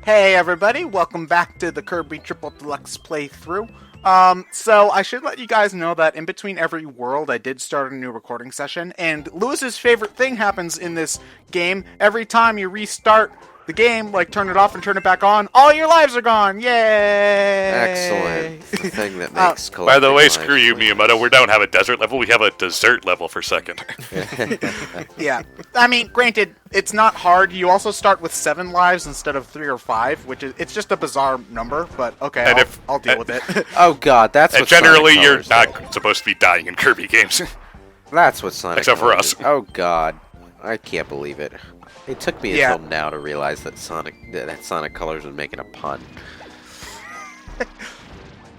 Hey everybody, welcome back to the Kirby Triple Deluxe playthrough. So I should let you guys know that in between every world I did start a new recording session, and Lewis's favorite thing happens in this game. Every time you restart the game, like turn it off and turn it back on, all your lives are gone! Yay! Excellent. The thing that makes By the way, lives screw you, Miyamoto. We don't have a desert level, we have a dessert level for second. Yeah. I mean, granted, it's not hard. You also start with 7 lives instead of 3 or 5, which is, it's just a bizarre number, but okay, I'll deal with it. Oh god, that's And what generally, Sonic you're Colors not supposed to be dying in Kirby games. That's what Sonic Except for Colors us. is. Oh god. I can't believe it. It took me until now to realize that Sonic Colors was making a pun.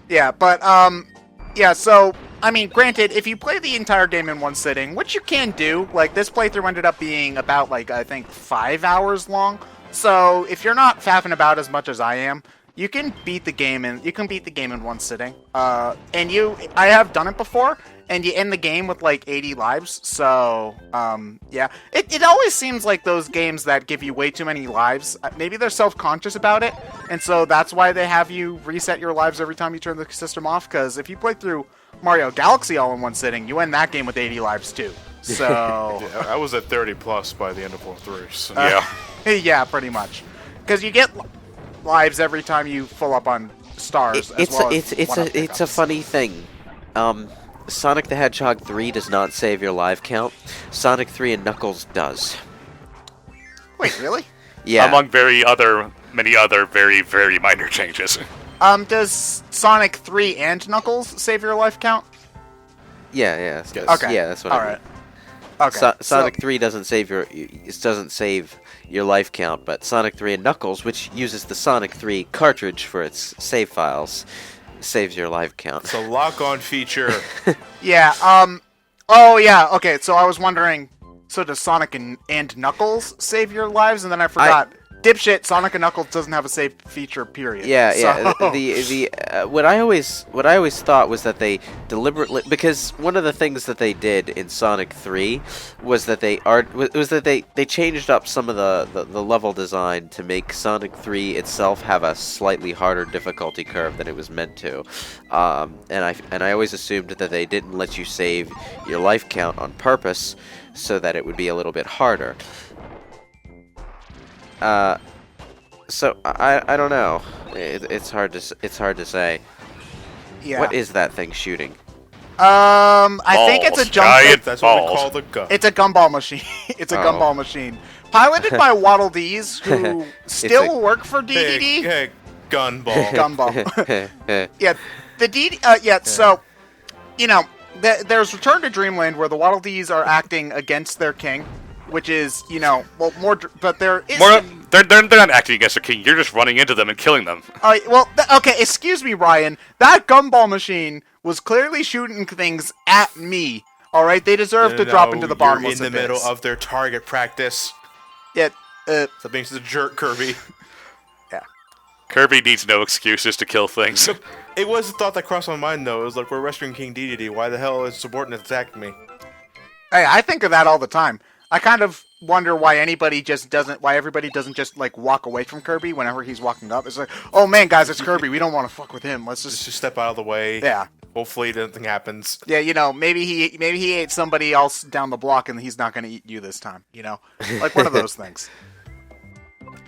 Yeah, but, yeah, so, I mean, granted, if you play the entire game in one sitting, which you can do, like, this playthrough ended up being about, like, I think 5 hours long, so if you're not faffing about as much as I am, you can beat the game in one sitting. I have done it before, and you end the game with like 80 lives. So, yeah, it always seems like those games that give you way too many lives. Maybe they're self-conscious about it, and so that's why they have you reset your lives every time you turn the system off. Because if you play through Mario Galaxy all in one sitting, you end that game with 80 lives too. So, yeah, I was at 30 plus by the end of World 3. So. Yeah. Yeah, pretty much. Because you get lives every time you fill up on stars. It's a funny thing. Sonic the Hedgehog 3 does not save your life count. Sonic 3 and Knuckles does. Wait, really? Yeah. Among many other very, very minor changes. Does Sonic 3 and Knuckles save your life count? Yeah. Yes. Okay. Yeah, that's what I mean. Okay. Sonic 3 doesn't save your life count, but Sonic 3 and Knuckles, which uses the Sonic 3 cartridge for its save files, saves your life count. It's a lock-on feature. Yeah, oh yeah, okay, so I was wondering, so does Sonic and Knuckles save your lives? And then I forgot, dipshit, Sonic and Knuckles doesn't have a save feature, period. Yeah, so. yeah. What I always thought was that they deliberately, because one of the things that they did in Sonic 3 was that they changed up some of the level design to make Sonic 3 itself have a slightly harder difficulty curve than it was meant to, and I always assumed that they didn't let you save your life count on purpose so that it would be a little bit harder. So I don't know. It's hard to say. Yeah. What is that thing shooting? I think it's a Giant That's what we balls. call the gun. It's a gumball machine. It's a gumball machine. Piloted by Waddle Dees, who still work for DDD. Hey, gun ball. Gumball. Yeah, the DD. So, you know, there's Return to Dreamland where the Waddle Dees are acting against their king, which is, you know, well, more, but there is. They're not acting against the king. You're just running into them and killing them. Okay, excuse me, Ryan. That gumball machine was clearly shooting things at me. All right, they deserve to drop into the bottomless You're in the abyss. middle of their target practice. Yeah. That means the jerk, Kirby. Yeah. Kirby needs no excuses to kill things. It was a thought that crossed my mind, though. It was like, we're rescuing King Dedede. Why the hell is subordinate attacking me? Hey, I think of that all the time. I kind of wonder why everybody doesn't just like walk away from Kirby whenever he's walking up. It's like, oh man, guys, it's Kirby. We don't want to fuck with him. Let's just Step out of the way. Yeah. Hopefully nothing happens. Yeah, you know, maybe he ate somebody else down the block and he's not going to eat you this time, you know? Like one of those things.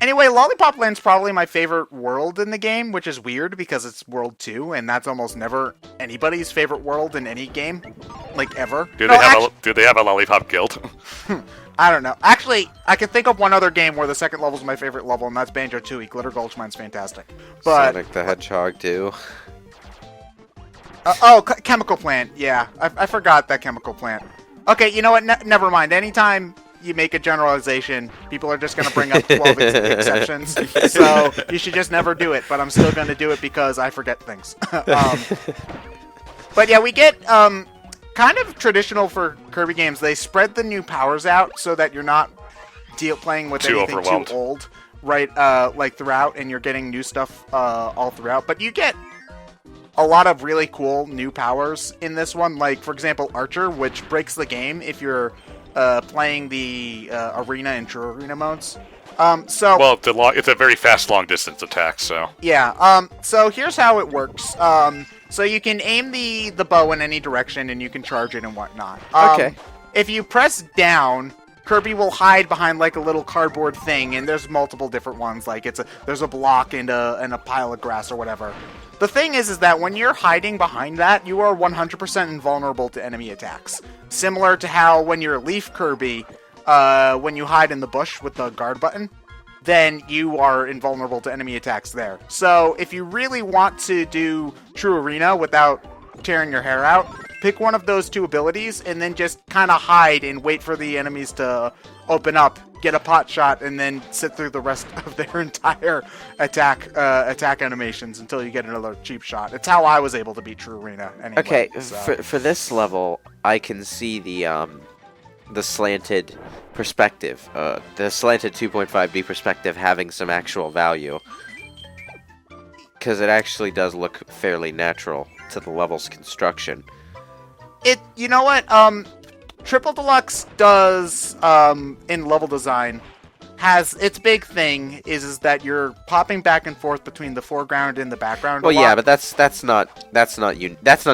Anyway, Lollipop Land's probably my favorite world in the game, which is weird because it's World 2, and that's almost never anybody's favorite world in any game, like ever. Do they have a Lollipop Guild? I don't know. Actually, I can think of one other game where the second level is my favorite level, and that's Banjo-Tooie. Glitter Gulch Mine's fantastic. But Sonic the Hedgehog 2. Chemical Plant. Yeah, I forgot that Chemical Plant. Okay, you know what? Never mind. Anytime you make a generalization, people are just going to bring up 12 exceptions. So you should just never do it. But I'm still going to do it because I forget things. But yeah, we get kind of traditional for Kirby games. They spread the new powers out so that you're not playing with anything too old, right? Like throughout, and you're getting new stuff all throughout. But you get a lot of really cool new powers in this one. Like, for example, Archer, which breaks the game if you're playing the arena and true arena modes. So Well, it's a very fast, long-distance attack, so... yeah. So here's how it works. So you can aim the bow in any direction, and you can charge it and whatnot. Okay. If you press down, Kirby will hide behind like a little cardboard thing, and there's multiple different ones. Like there's a block and a pile of grass or whatever. The thing is that when you're hiding behind that, you are 100% invulnerable to enemy attacks. Similar to how when you're Leaf Kirby, when you hide in the bush with the guard button, then you are invulnerable to enemy attacks there. So if you really want to do True Arena without tearing your hair out, pick one of those two abilities and then just kind of hide and wait for the enemies to open up, get a pot shot, and then sit through the rest of their entire attack animations until you get another cheap shot. It's how I was able to beat True Arena anyway. Okay, so. for this level, I can see the slanted perspective, the slanted 2.5D perspective having some actual value, because it actually does look fairly natural to the level's construction. You know what? Triple Deluxe does in level design has its big thing is that you're popping back and forth between the foreground and the background. Well, yeah, but that's not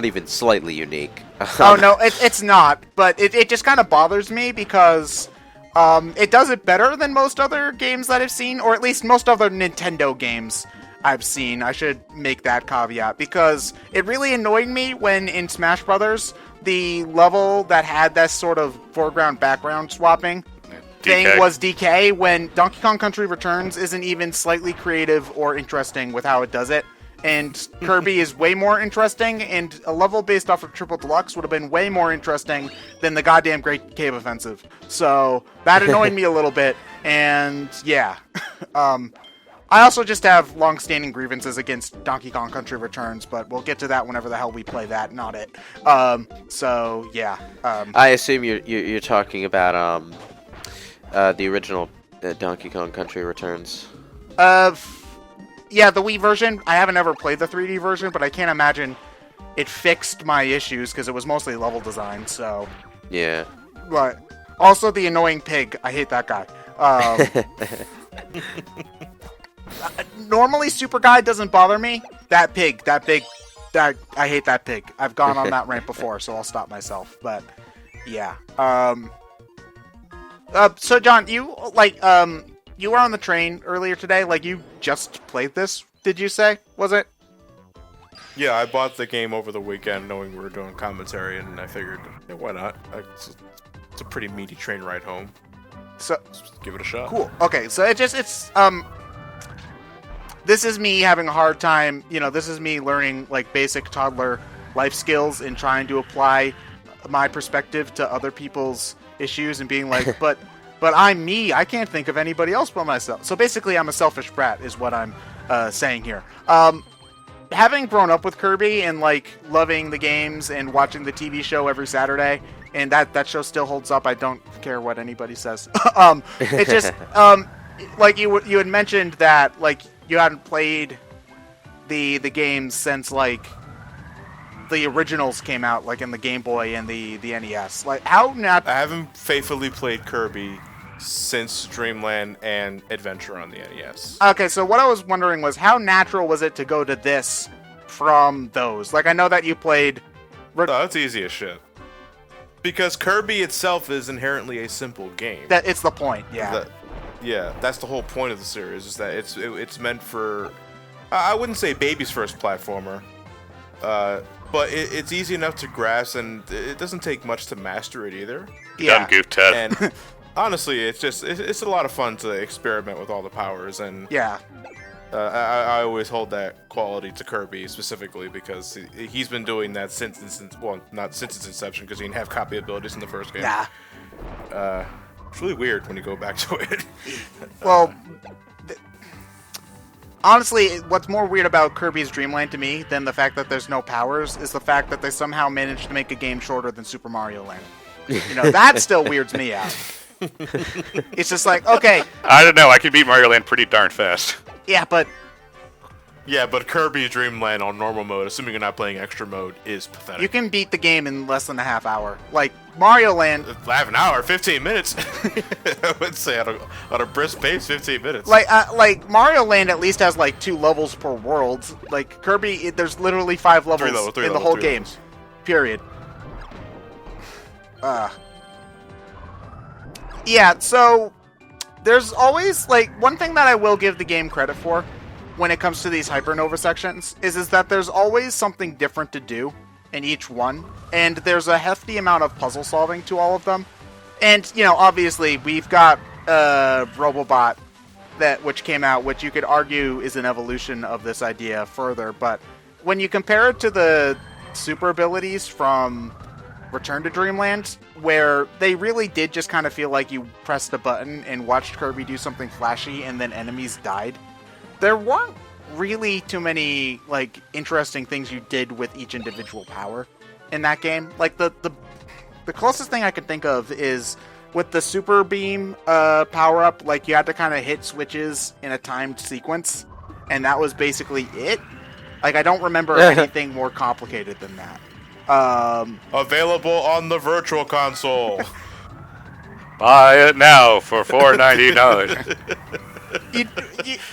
even slightly unique. Oh no, it's not. But it just kind of bothers me because it does it better than most other games that I've seen, or at least most other Nintendo games I've seen. I should make that caveat because it really annoyed me when in Smash Brothers the level that had that sort of foreground background swapping thing was DK, when Donkey Kong Country Returns isn't even slightly creative or interesting with how it does it. And Kirby is way more interesting, and a level based off of Triple Deluxe would have been way more interesting than the goddamn Great Cave Offensive. So that annoyed me a little bit, and yeah. I also just have long-standing grievances against Donkey Kong Country Returns, but we'll get to that whenever the hell we play that, not it. So yeah. I assume you're talking about the original Donkey Kong Country Returns. Yeah, the Wii version. I haven't ever played the 3D version, but I can't imagine it fixed my issues because it was mostly level design. So yeah. But also the annoying pig. I hate that guy. Normally, Super Guy doesn't bother me. That pig, I hate that pig. I've gone on that rant before, so I'll stop myself. But yeah. So John, you you were on the train earlier today. Like, you just played this, did you say? Was it? Yeah, I bought the game over the weekend knowing we were doing commentary, and I figured, yeah, why not? It's a pretty meaty train ride home. So just give it a shot. Cool. Okay, so it's this is me having a hard time, this is me learning like basic toddler life skills and trying to apply my perspective to other people's issues and being like, but I'm me. I can't think of anybody else but myself. So basically, I'm a selfish brat, is what I'm saying here. Having grown up with Kirby and like loving the games and watching the TV show every Saturday, and that show still holds up. I don't care what anybody says. It just like you had mentioned that like you hadn't played the games since like the originals came out, like in the Game Boy and the NES. Like, how not? I haven't faithfully played Kirby since Dreamland and Adventure on the NES. Okay, so what I was wondering was how natural was it to go to this from those? Like, I know that you played. No, that's easy as shit. Because Kirby itself is inherently a simple game. It's the point, yeah. Yeah, that's the whole point of the series, is that it's meant for, I wouldn't say baby's first platformer, but it's easy enough to grasp, and it doesn't take much to master it either. Yeah. Done, Goof Ted. And honestly, it's a lot of fun to experiment with all the powers, and yeah. I always hold that quality to Kirby specifically because he's been doing that since not since its inception, because he didn't have copy abilities in the first game. Nah. It's really weird when you go back to it. Well, honestly, what's more weird about Kirby's Dream Land to me than the fact that there's no powers is the fact that they somehow managed to make a game shorter than Super Mario Land. That still weirds me out. It's just like, okay. I don't know. I can beat Mario Land pretty darn fast. Yeah, but Yeah, but Kirby Dream Land on normal mode, assuming you're not playing extra mode, is pathetic. You can beat the game in less than a half hour. Like Mario Land, half an hour, 15 minutes. I would say on a brisk pace, 15 minutes. like Mario Land at least has like 2 levels per world. Like Kirby, there's literally 5 levels in the whole game. Period. Yeah, so there's always like one thing that I will give the game credit for when it comes to these Hypernova sections is that there's always something different to do in each one, and there's a hefty amount of puzzle solving to all of them. And you know, obviously we've got Robobot which came out, which you could argue is an evolution of this idea further, but when you compare it to the super abilities from Return to Dreamland, where they really did just kind of feel like you pressed a button and watched Kirby do something flashy and then enemies died, there weren't really too many like interesting things you did with each individual power in that game. Like the closest thing I can think of is with the Super Beam power up, like you had to kind of hit switches in a timed sequence, and that was basically it. Like I don't remember anything more complicated than that. Available on the Virtual Console. Buy it now for $4.99.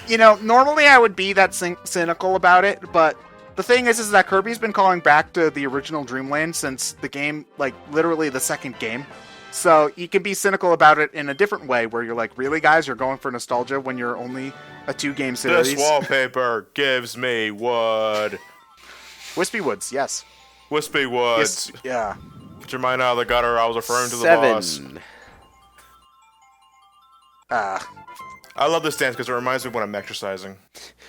You know, normally I would be that cynical about it, but the thing is that Kirby's been calling back to the original Dreamland since the game, like, literally the second game. So you can be cynical about it in a different way, where you're like, really, guys, you're going for nostalgia when you're only a 2-game series? This wallpaper gives me wood. Wispy Woods, yes. Wispy Woods. Yes, yeah. Get your mind out of the gutter, I was referring to the 7. boss. I love this dance because it reminds me of when I'm exercising.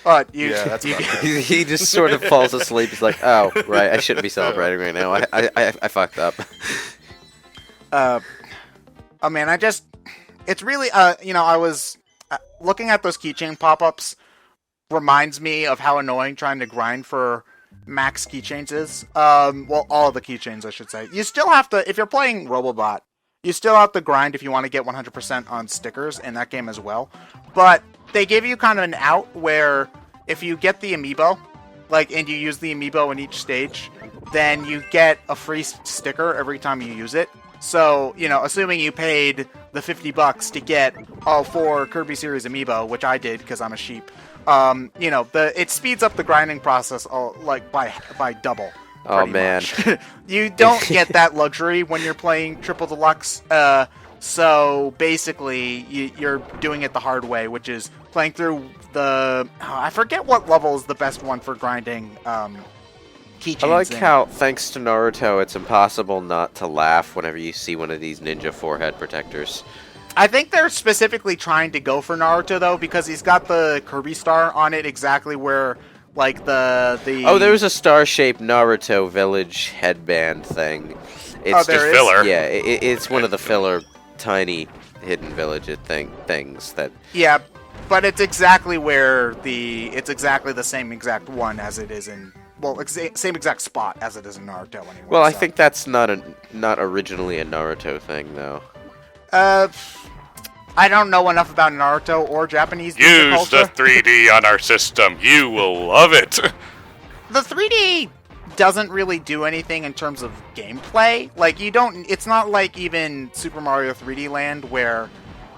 But Yeah, that's about it. He just sort of falls asleep. He's like, oh, right, I shouldn't be celebrating right now. I fucked up. Oh man, it's really, you know, I was looking at those keychain pop-ups reminds me of how annoying trying to grind for max keychains is. Well, all of the keychains, I should say. You still have to, if you're playing Robobot, you still have to grind if you want to get 100% on stickers in that game as well. But they give you kind of an out where if you get the amiibo, like, and you use the amiibo in each stage, then you get a free sticker every time you use it. So, you know, assuming you paid the $50 to get all 4 Kirby Series amiibo, which I did because I'm a sheep, you know, it speeds up the grinding process like by double. Oh man, you don't get that luxury when you're playing Triple Deluxe. So basically, you're doing it the hard way, which is playing through I forget what level is the best one for grinding keychains. I like how, thanks to Naruto, it's impossible not to laugh whenever you see one of these ninja forehead protectors. I think they're specifically trying to go for Naruto, though, because he's got the Kirby star on it exactly where, like, the... Oh, there was a star-shaped Naruto village headband thing. It's there Just is? filler. Yeah, it's one of the filler tiny hidden village things that... Yeah, but it's exactly where it's exactly the same exact one as it is in... Well, same exact spot as it is in Naruto, anyway. Well, I so. think that's not originally a Naruto thing, though. I don't know enough about Naruto or Japanese ninja Use the culture. 3D on our system. You will love it. The 3D doesn't really do anything in terms of gameplay. Like, it's not like even Super Mario 3D Land where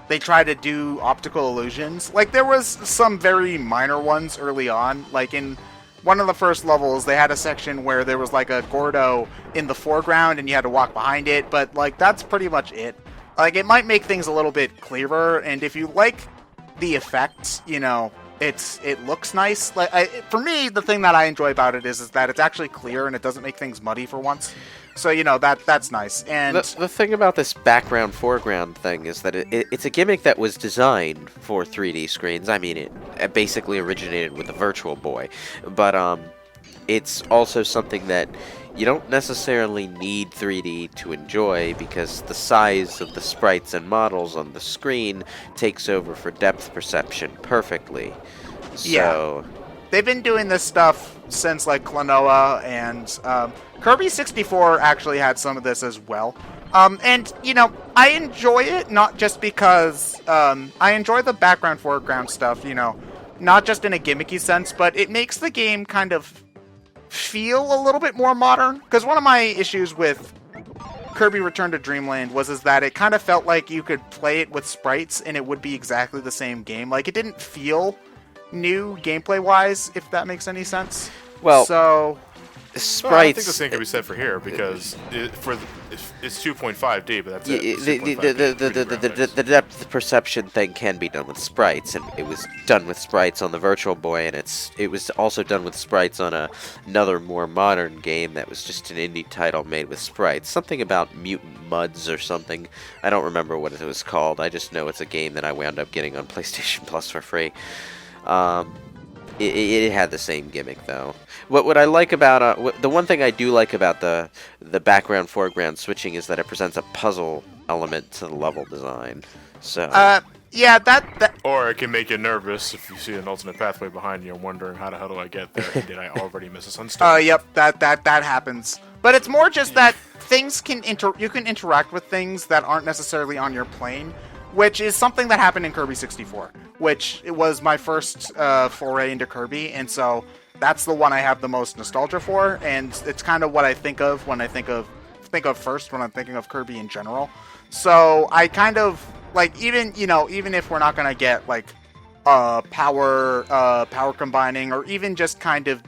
they try to do optical illusions. Like, there was some very minor ones early on. Like, in one of the first levels, they had a section where there was, like, a Gordo in the foreground and you had to walk behind it. But, like, that's pretty much it. Like, it might make things a little bit clearer, and if you like the effects, you know, it looks nice. Like, for me, the thing that I enjoy about it is that it's actually clear and it doesn't make things muddy for once. So, you know, that's nice. And The thing about this background-foreground thing is that it's a gimmick that was designed for 3D screens. I mean, it basically originated with the Virtual Boy. But it's also something that you don't necessarily need 3D to enjoy because the size of the sprites and models on the screen takes over for depth perception perfectly. So, they've been doing this stuff since, like, Klonoa, and Kirby 64 actually had some of this as well. And, you know, I enjoy it, not just because I enjoy the background-foreground stuff, you know. not just in a gimmicky sense, but it makes the game kind of feel a little bit more modern. Because one of my issues with Kirby Return to Dreamland is that it kind of felt like you could play it with sprites and it would be exactly the same game. Like, it didn't feel new gameplay-wise, if that makes any sense. Well, so sprites. Well, I think the same can be said for here because it's 2.5D, but that's it. It's 2.5D, The depth perception thing can be done with sprites, and it was done with sprites on the Virtual Boy, and it was also done with sprites on another more modern game that was just an indie title made with sprites. Something about Mutant Muds or something. I don't remember what it was called. I just know it's a game that I wound up getting on PlayStation Plus for free. It had the same gimmick though. What I like about the one thing I do like about the background foreground switching is that it presents a puzzle element to the level design. So yeah, that Or it can make you nervous if you see an alternate pathway behind you and wondering how the hell do I get there? Did I already miss a sunstone? yep, that happens. But it's more just that things you can interact with things that aren't necessarily on your plane, which is something that happened in Kirby 64, which it was my first foray into Kirby, and so that's the one I have the most nostalgia for, and it's kind of what I think of when I think of first when I'm thinking of Kirby in general. So I kind of like, even if we're not gonna get like power combining, or even just kind of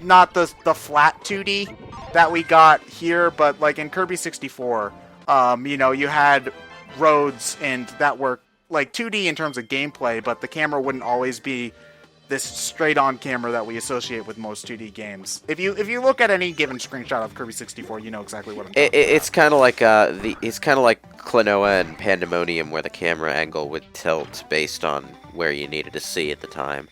not the flat 2D that we got here, but like in Kirby 64, you had roads and that were like 2D in terms of gameplay, but the camera wouldn't always be this straight-on camera that we associate with most 2D games. If you look at any given screenshot of Kirby 64, you know exactly what I'm talking about. It's kind of like Klonoa and Pandemonium, where the camera angle would tilt based on where you needed to see at the time.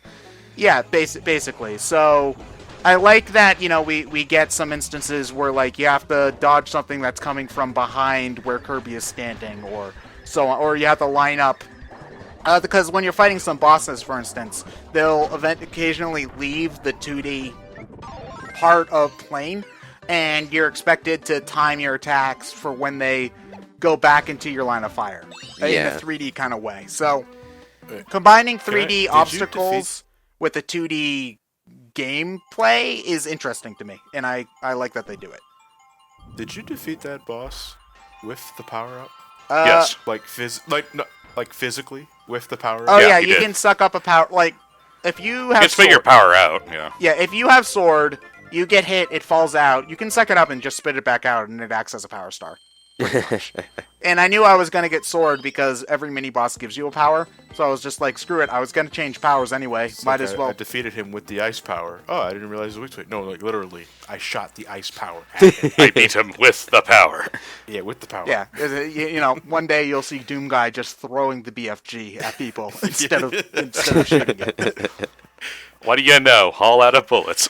Yeah, basically. So I like that, we get some instances where like you have to dodge something that's coming from behind where Kirby is standing, or so on, or you have to line up. Because when you're fighting some bosses, for instance, they'll occasionally leave the 2D part of plane, and you're expected to time your attacks for when they go back into your line of fire in a 3D kind of way. So combining 3D obstacles with a 2D gameplay is interesting to me, and I like that they do it. Did you defeat that boss with the power-up? Yes. Like physically with the power-up? Oh yeah, you you did. can suck up a power, like if you have You can spit your power out, yeah. Yeah, if you have sword, you get hit, it falls out, you can suck it up and just spit it back out, and it acts as a power star. And I knew I was going to get sword because every mini boss gives you a power, so I was just like, screw it, I was going to change powers anyway, might as well. I defeated him with the ice power. Oh, I didn't realize it was weak to it. No, like literally, I shot the ice power at him. I beat him with the power. Yeah, with the power. Yeah, one day you'll see Doom Guy just throwing the BFG at people instead of shooting it. What do you know? Haul out of bullets.